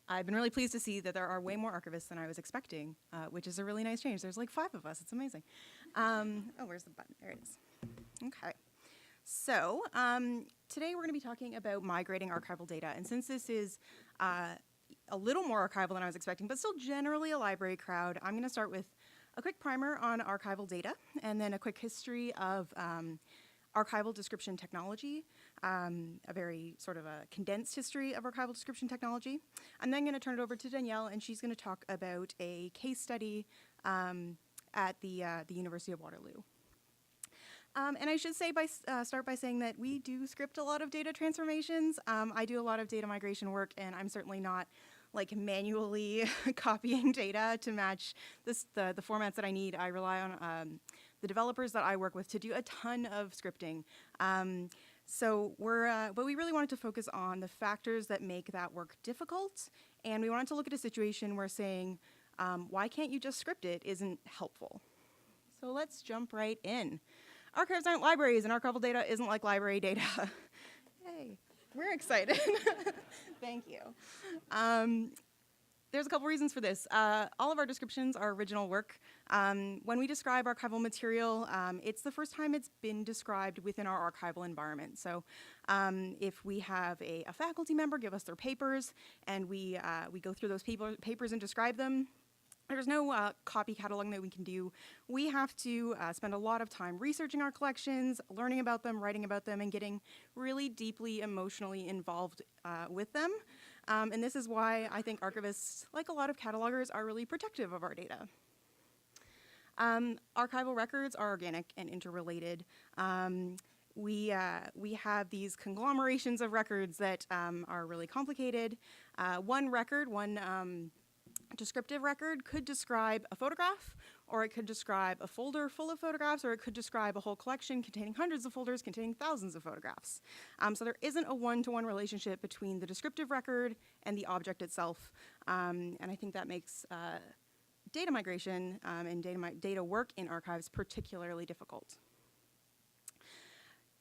I've been really pleased to see that there are way more archivists than I was expecting, which is a really nice change. There's like 5 of us. It's amazing. Oh, where's the button? There it is. Okay. So today we're going to be talking about migrating archival data. And since this is a little more archival than I was expecting, but still generally a library crowd, I'm going to start with a quick primer on archival data, and then a quick history of archival description technology, a very sort of a condensed history of archival description technology. I'm then going to turn it over to Danielle, and she's going to talk about a case study at the University of Waterloo. And I should say start by saying that we do script a lot of data transformations. I do a lot of data migration work, and I'm certainly not like manually copying data to match the formats that I need. I rely on the developers that I work with to do a ton of scripting. But we really wanted to focus on the factors that make that work difficult, and we wanted to look at a situation where saying, why can't you just script it isn't helpful. So let's jump right in. Archives aren't libraries, and archival data isn't like library data. Hey, we're excited. Thank you. There's a couple reasons for this. All of our descriptions are original work. When we describe archival material, it's the first time it's been described within our archival environment. So if we have a faculty member give us their papers, and we go through those papers and describe them, there's no copy cataloging that we can do. We have to spend a lot of time researching our collections, learning about them, writing about them, and getting really deeply emotionally involved with them. And this is why I think archivists, like a lot of catalogers, are really protective of our data. Archival records are organic and interrelated. We have these conglomerations of records that are really complicated. One descriptive record could describe a photograph, or it could describe a folder full of photographs, or it could describe a whole collection containing hundreds of folders containing thousands of photographs. So there isn't a one-to-one relationship between the descriptive record and the object itself. And I think that makes data migration and data work in archives particularly difficult.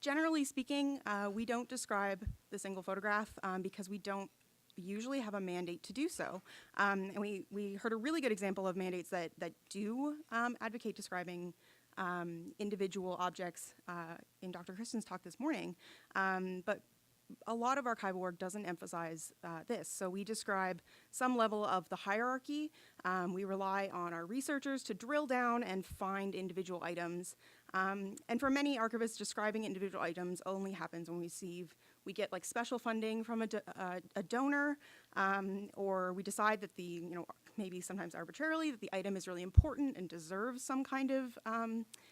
Generally speaking, we don't describe the single photograph because we don't usually have a mandate to do so. And we heard a really good example of mandates that do advocate describing individual objects in Dr. Kristen's talk this morning. But a lot of archival work doesn't emphasize this. So we describe some level of the hierarchy. We rely on our researchers to drill down and find individual items. And for many archivists, describing individual items only happens when we get like special funding from a donor, or we decide that maybe sometimes arbitrarily, that the item is really important and deserves some kind of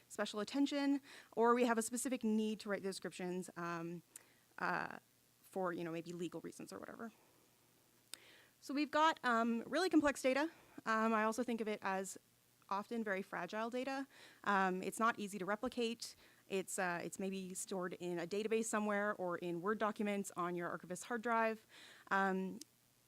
special attention, or we have a specific need to write the descriptions for maybe legal reasons or whatever. So we've got really complex data. I also think of it as often very fragile data. It's not easy to replicate. It's maybe stored in a database somewhere or in Word documents on your archivist's hard drive.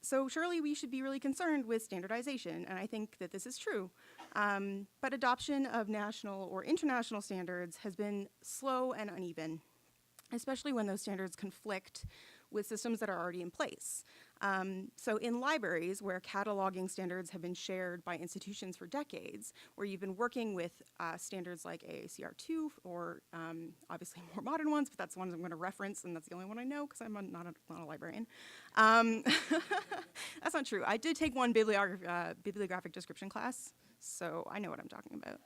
So surely we should be really concerned with standardization, and I think that this is true. But adoption of national or international standards has been slow and uneven, especially when those standards conflict with systems that are already in place. So in libraries, where cataloging standards have been shared by institutions for decades, where you've been working with standards like AACR2, or obviously more modern ones, but that's the ones I'm going to reference, and that's the only one I know because I'm not a librarian. That's not true. I did take one bibliographic description class, so I know what I'm talking about.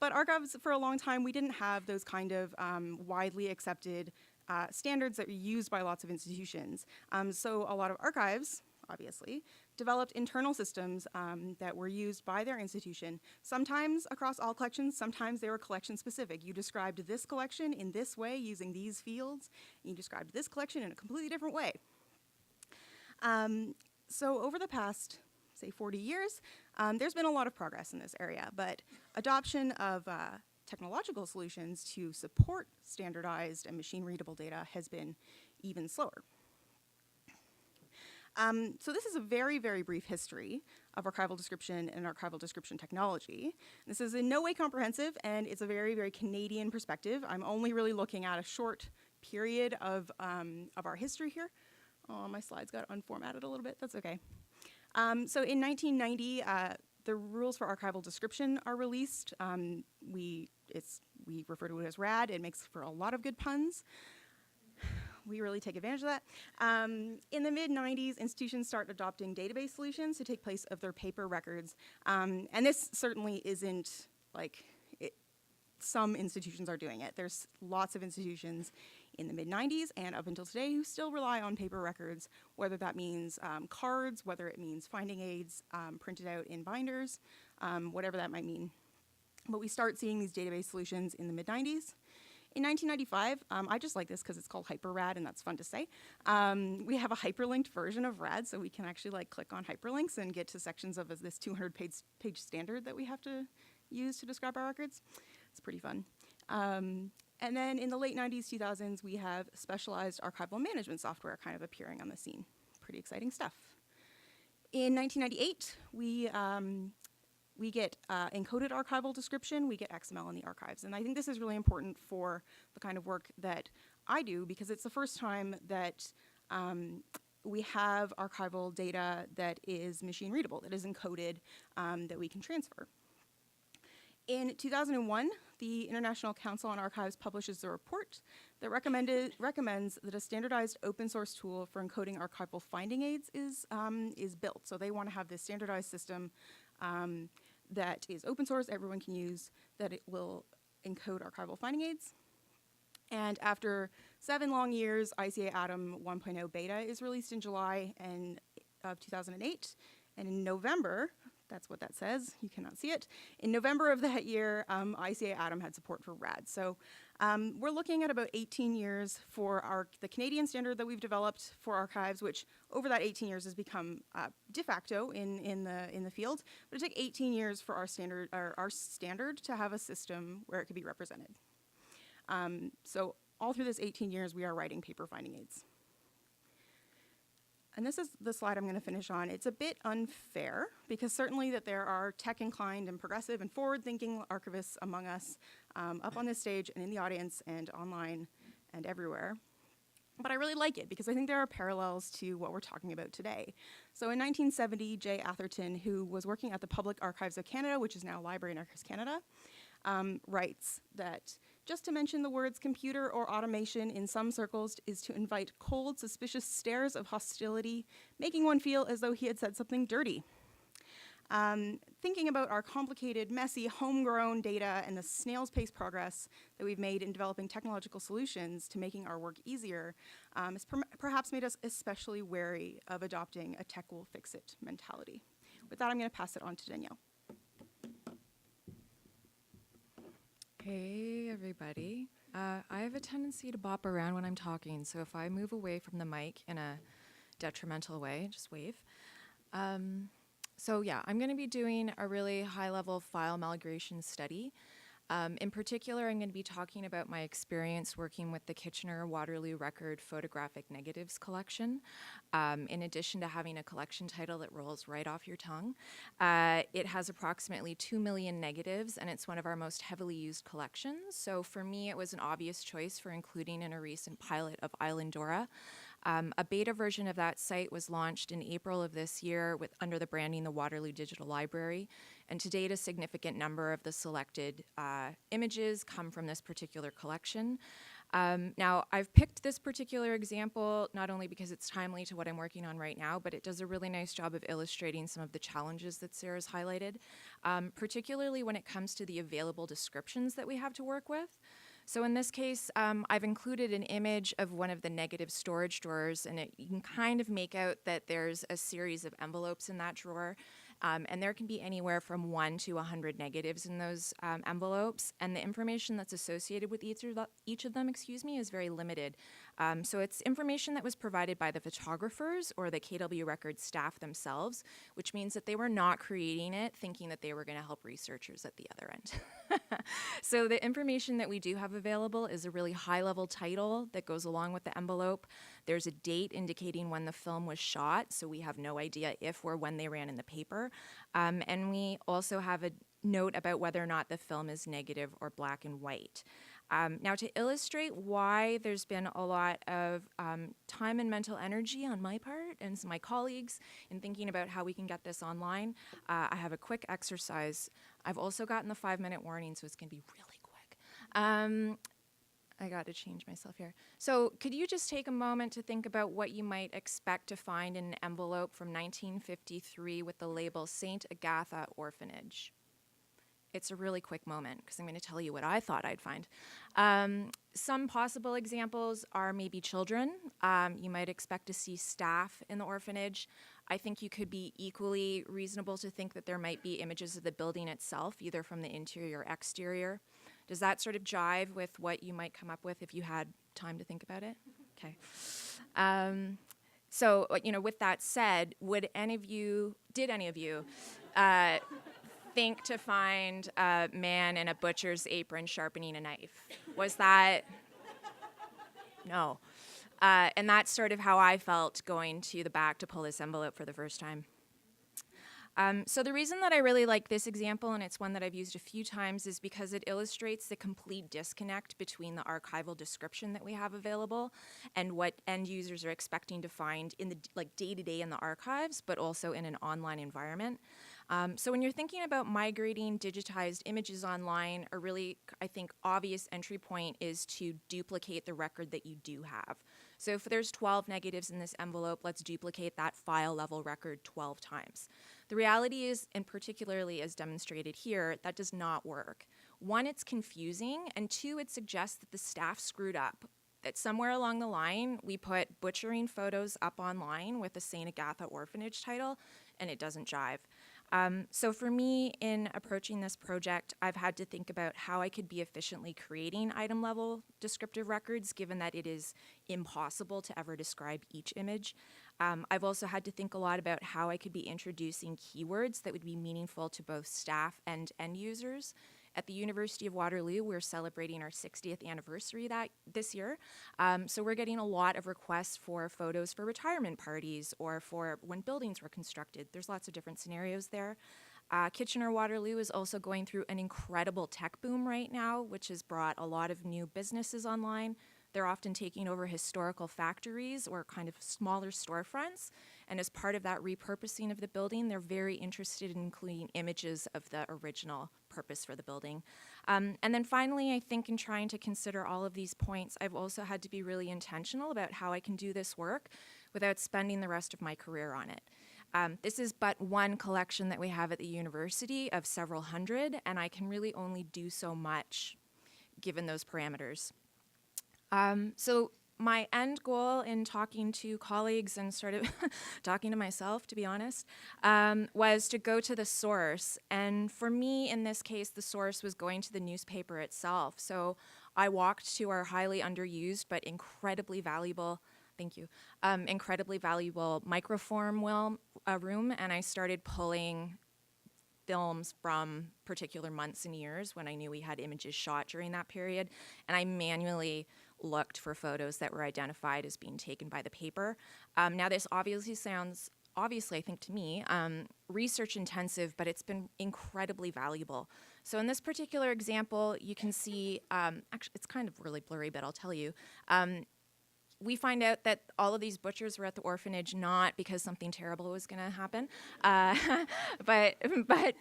But archives, for a long time, we didn't have those kind of widely accepted standards that were used by lots of institutions. So a lot of archives, obviously, developed internal systems that were used by their institution, sometimes across all collections, sometimes they were collection specific. You described this collection in this way using these fields, and you described this collection in a completely different way. So over the past, say, 40 years, there's been a lot of progress in this area, but adoption of technological solutions to support standardized and machine-readable data has been even slower. So this is a very, very brief history of archival description and archival description technology. This is in no way comprehensive, and it's a very, very Canadian perspective. I'm only really looking at a short period of our history here. Oh, my slides got unformatted a little bit. That's okay. So in 1990, the rules for archival description are released. We refer to it as RAD. It makes for a lot of good puns. We really take advantage of that. In the mid-90s, institutions start adopting database solutions to take place of their paper records. And this certainly isn't like, some institutions are doing it. There's lots of institutions in the mid-90s and up until today who still rely on paper records, whether that means cards, whether it means finding aids printed out in binders, whatever that might mean. But we start seeing these database solutions in the mid-90s. In 1995, I just like this because it's called HyperRAD, and that's fun to say. We have a hyperlinked version of RAD, so we can actually like click on hyperlinks and get to sections of this 200-page standard that we have to use to describe our records. It's pretty fun. And then in the late 90s, 2000s, we have specialized archival management software kind of appearing on the scene. Pretty exciting stuff. In 1998, we get encoded archival description, we get XML in the archives. And I think this is really important for the kind of work that I do because it's the first time that we have archival data that is machine readable, that is encoded, that we can transfer. In 2001, the International Council on Archives publishes a report that recommends that a standardized open source tool for encoding archival finding aids is built. So they want to have this standardized system that is open source, everyone can use, that it will encode archival finding aids. And after 7 long years, ICA Atom 1.0 beta is released in July of 2008. And in November, that's what that says, you cannot see it. In November of that year, ICA Atom had support for RAD. So we're looking at about 18 years for the Canadian standard that we've developed for archives, which over that 18 years has become de facto in the field. But it took 18 years for our standard to have a system where it could be represented. So all through this 18 years, we are writing paper finding aids. And this is the slide I'm going to finish on. It's a bit unfair because certainly that there are tech-inclined and progressive and forward-thinking archivists among us up on this stage and in the audience and online and everywhere. But I really like it because I think there are parallels to what we're talking about today. So in 1970, Jay Atherton, who was working at the Public Archives of Canada, which is now Library and Archives Canada, writes that just to mention the words computer or automation in some circles is to invite cold, suspicious stares of hostility, making one feel as though he had said something dirty. Thinking about our complicated, messy, homegrown data and the snail's pace progress that we've made in developing technological solutions to making our work easier has perhaps made us especially wary of adopting a tech will fix it mentality. With that, I'm going to pass it on to Danielle. Hey, everybody. I have a tendency to bop around when I'm talking, so if I move away from the mic in a detrimental way, just wave. So yeah, I'm going to be doing a really high-level file migration study. In particular, I'm going to be talking about my experience working with the Kitchener-Waterloo Record Photographic Negatives collection. In addition to having a collection title that rolls right off your tongue, it has approximately 2 million negatives, and it's one of our most heavily used collections. So for me, it was an obvious choice for including in a recent pilot of Islandora. A beta version of that site was launched in April of this year under the branding the Waterloo Digital Library, and to date a significant number of the selected images come from this particular collection. Now, I've picked this particular example not only because it's timely to what I'm working on right now, but it does a really nice job of illustrating some of the challenges that Sara's highlighted, particularly when it comes to the available descriptions that we have to work with. So in this case, I've included an image of one of the negative storage drawers, and you can kind of make out that there's a series of envelopes in that drawer, and there can be anywhere from 1 to 100 negatives in those envelopes, and the information that's associated with each of them, is very limited. So it's information that was provided by the photographers or the KW Records staff themselves, which means that they were not creating it thinking that they were going to help researchers at the other end. So the information that we do have available is a really high-level title that goes along with the envelope. There's a date indicating when the film was shot, so we have no idea if or when they ran in the paper. And we also have a note about whether or not the film is negative or black and white. Now, to illustrate why there's been a lot of time and mental energy on my part and my colleagues in thinking about how we can get this online, I have a quick exercise. I've also gotten the 5-minute warning, so it's going to be really quick. I got to change myself here. So could you just take a moment to think about what you might expect to find in an envelope from 1953 with the label St. Agatha Orphanage? It's a really quick moment because I'm going to tell you what I thought I'd find. Some possible examples are maybe children. You might expect to see staff in the orphanage. I think you could be equally reasonable to think that there might be images of the building itself, either from the interior or exterior. Does that sort of jive with what you might come up with if you had time to think about it? Okay. So, with that said, did any of you think to find a man in a butcher's apron sharpening a knife? Was that? No. And that's sort of how I felt going to the back to pull this envelope for the first time. So the reason that I really like this example, and it's one that I've used a few times, is because it illustrates the complete disconnect between the archival description that we have available and what end users are expecting to find in the day-to-day in the archives, but also in an online environment. So when you're thinking about migrating digitized images online, a really, I think, obvious entry point is to duplicate the record that you do have. So if there's 12 negatives in this envelope, let's duplicate that file level record 12 times. The reality is, and particularly as demonstrated here, that does not work. One, it's confusing, and two, it suggests that the staff screwed up, that somewhere along the line we put butchering photos up online with the St. Agatha Orphanage title, and it doesn't jive. So for me, in approaching this project, I've had to think about how I could be efficiently creating item-level descriptive records, given that it is impossible to ever describe each image. I've also had to think a lot about how I could be introducing keywords that would be meaningful to both staff and end users. At the University of Waterloo, we're celebrating our 60th anniversary this year. So we're getting a lot of requests for photos for retirement parties or for when buildings were constructed. There's lots of different scenarios there. Kitchener-Waterloo is also going through an incredible tech boom right now, which has brought a lot of new businesses online. They're often taking over historical factories or kind of smaller storefronts. And as part of that repurposing of the building, they're very interested in including images of the original purpose for the building. And then finally, I think in trying to consider all of these points, I've also had to be really intentional about how I can do this work without spending the rest of my career on it. This is but one collection that we have at the university of several hundred, and I can really only do so much given those parameters. So my end goal in talking to colleagues and sort of talking to myself, to be honest, was to go to the source. And for me, in this case, the source was going to the newspaper itself. So I walked to our highly underused but incredibly valuable, incredibly valuable microform room, and I started pulling films from particular months and years when I knew we had images shot during that period, and I manually looked for photos that were identified as being taken by the paper. Now this obviously sounds, I think to me, research intensive, but it's been incredibly valuable. So in this particular example, you can see, actually it's kind of really blurry, but I'll tell you, we find out that all of these butchers were at the orphanage not because something terrible was going to happen, but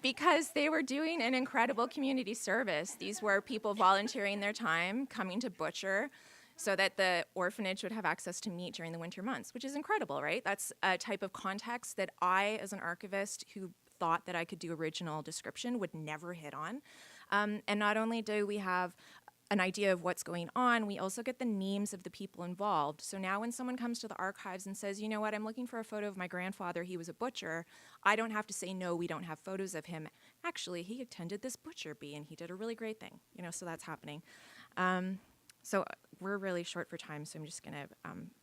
because they were doing an incredible community service. These were people volunteering their time, coming to butcher, so that the orphanage would have access to meat during the winter months, which is incredible, right? That's a type of context that I, as an archivist who thought that I could do original description, would never hit on. And not only do we have an idea of what's going on, we also get the names of the people involved. So now when someone comes to the archives and says, you know what, I'm looking for a photo of my grandfather, he was a butcher, I don't have to say, no, we don't have photos of him. Actually, he attended this butcher bee and he did a really great thing, so that's happening. So we're really short for time, so I'm just going to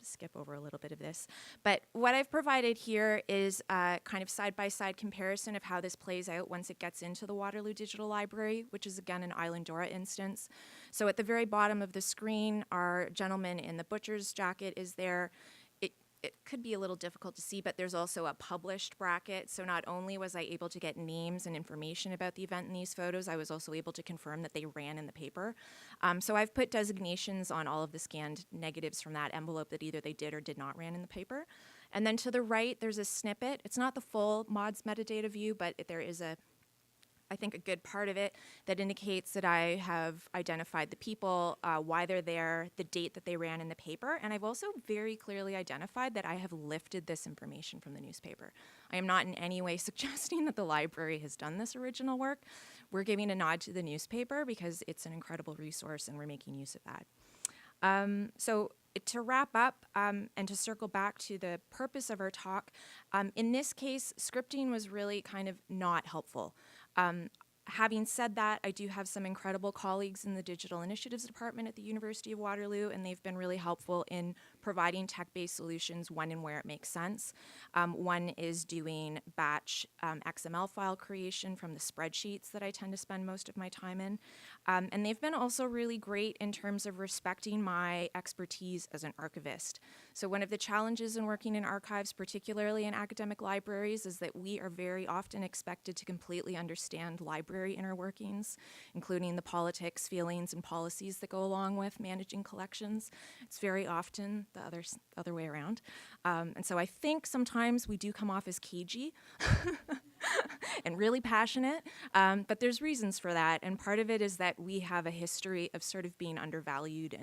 skip over a little bit of this. But what I've provided here is a kind of side-by-side comparison of how this plays out once it gets into the Waterloo Digital Library, which is, again, an Islandora instance. So at the very bottom of the screen, our gentleman in the butcher's jacket is there. it could be a little difficult to see, but there's also a published bracket. So not only was I able to get names and information about the event in these photos, I was also able to confirm that they ran in the paper. So I've put designations on all of the scanned negatives from that envelope that either they did or did not ran in the paper. And then to the right, there's a snippet. It's not the full MODS metadata view, but there is I think a good part of it that indicates that I have identified the people, why they're there, the date that they ran in the paper, and I've also very clearly identified that I have lifted this information from the newspaper. I am not in any way suggesting that the library has done this original work. We're giving a nod to the newspaper because it's an incredible resource and we're making use of that. So to wrap up and to circle back to the purpose of our talk, in this case, scripting was really kind of not helpful. Having said that, I do have some incredible colleagues in the Digital Initiatives Department at the University of Waterloo, and they've been really helpful in providing tech-based solutions when and where it makes sense. One is doing batch XML file creation from the spreadsheets that I tend to spend most of my time in. And they've been also really great in terms of respecting my expertise as an archivist. So one of the challenges in working in archives, particularly in academic libraries, is that we are very often expected to completely understand library inner workings, including the politics, feelings, and policies that go along with managing collections. It's very often the other way around. And so I think sometimes we do come off as cagey and really passionate, but there's reasons for that. And part of it is that we have a history of sort of being undervalued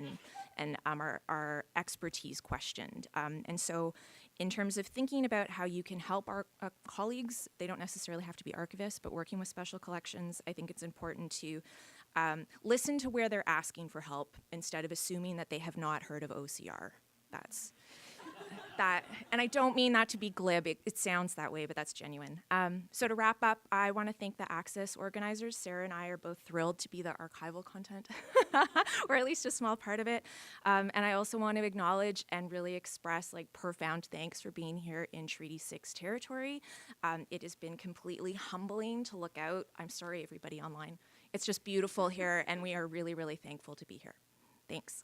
and our expertise questioned. And so in terms of thinking about how you can help our colleagues, they don't necessarily have to be archivists, but working with special collections, I think it's important to listen to where they're asking for help instead of assuming that they have not heard of OCR. That's that, and I don't mean that to be glib. It sounds that way, but that's genuine. So to wrap up, I want to thank the Access organizers. Sara and I are both thrilled to be the archival content, or at least a small part of it. And I also want to acknowledge and really express profound thanks for being here in Treaty 6 territory. It has been completely humbling to look out. I'm sorry, everybody online. It's just beautiful here, and we are really, really thankful to be here. Thanks.